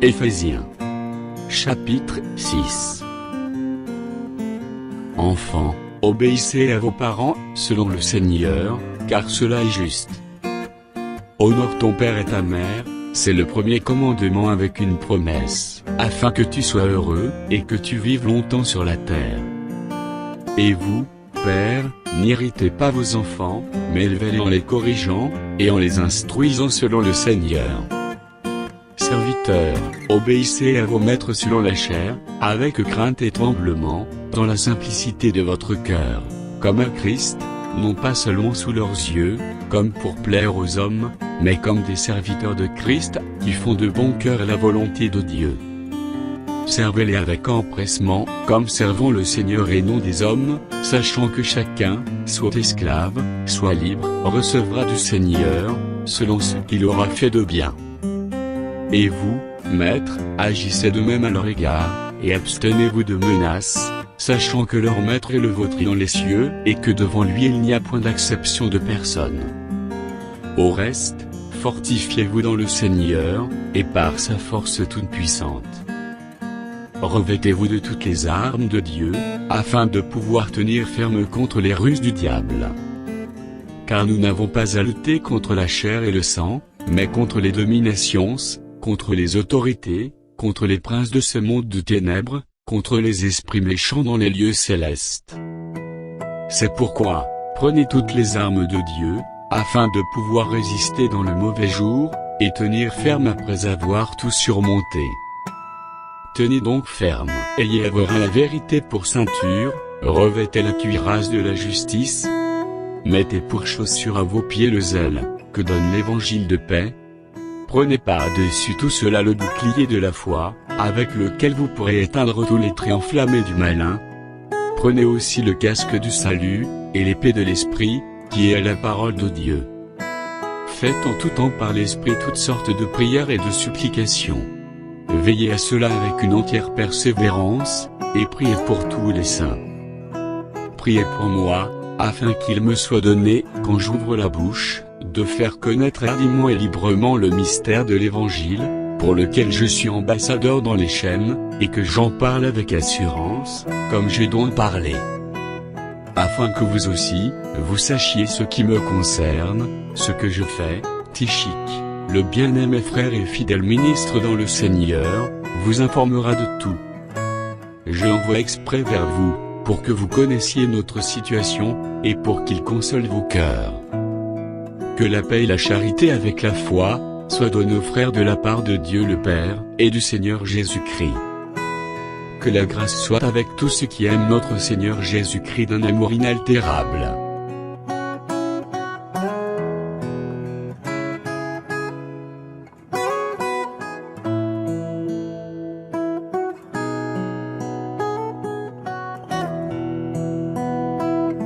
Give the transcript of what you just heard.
Éphésiens. Chapitre 6. Enfants, obéissez à vos parents, selon le Seigneur, car cela est juste. Honore ton père et ta mère, c'est le premier commandement avec une promesse, afin que tu sois heureux, et que tu vives longtemps sur la terre. Et vous, pères, n'irritez pas vos enfants, mais élevez-les en les corrigeant, et en les instruisant selon le Seigneur. Serviteurs, obéissez à vos maîtres selon la chair, avec crainte et tremblement, dans la simplicité de votre cœur, comme à Christ, non pas seulement sous leurs yeux, comme pour plaire aux hommes, mais comme des serviteurs de Christ, qui font de bon cœur la volonté de Dieu. Servez-les avec empressement, comme servant le Seigneur et non des hommes, sachant que chacun, soit esclave, soit libre, recevra du Seigneur, selon ce qu'il aura fait de bien. Et vous, maîtres, agissez de même à leur égard, et abstenez-vous de menaces, sachant que leur maître est le vôtre dans les cieux, et que devant lui il n'y a point d'acception de personne. Au reste, fortifiez-vous dans le Seigneur, et par sa force toute puissante. Revêtez-vous de toutes les armes de Dieu, afin de pouvoir tenir ferme contre les ruses du diable. Car nous n'avons pas à lutter contre la chair et le sang, mais contre les dominations, contre les autorités, contre les princes de ce monde de ténèbres, contre les esprits méchants dans les lieux célestes. C'est pourquoi, prenez toutes les armes de Dieu, afin de pouvoir résister dans le mauvais jour, et tenir ferme après avoir tout surmonté. Tenez donc ferme, ayez à vos reins la vérité pour ceinture, revêtez la cuirasse de la justice, mettez pour chaussure à vos pieds le zèle, que donne l'évangile de paix. Prenez par-dessus tout cela le bouclier de la foi, avec lequel vous pourrez éteindre tous les traits enflammés du malin. Prenez aussi le casque du salut, et l'épée de l'esprit, qui est la parole de Dieu. Faites en tout temps par l'esprit toutes sortes de prières et de supplications. Veillez à cela avec une entière persévérance, et priez pour tous les saints. Priez pour moi, afin qu'il me soit donné, quand j'ouvre la bouche, de faire connaître hardiment et librement le mystère de l'Évangile, pour lequel je suis ambassadeur dans les chaînes, et que j'en parle avec assurance, comme j'ai donc parlé. Afin que vous aussi, vous sachiez ce qui me concerne, ce que je fais, Tychik, le bien-aimé frère et fidèle ministre dans le Seigneur, vous informera de tout. Je l'envoie exprès vers vous, pour que vous connaissiez notre situation, et pour qu'il console vos cœurs. Que la paix et la charité avec la foi, soient donnés aux frères de la part de Dieu le Père, et du Seigneur Jésus-Christ. Que la grâce soit avec tous ceux qui aiment notre Seigneur Jésus-Christ d'un amour inaltérable.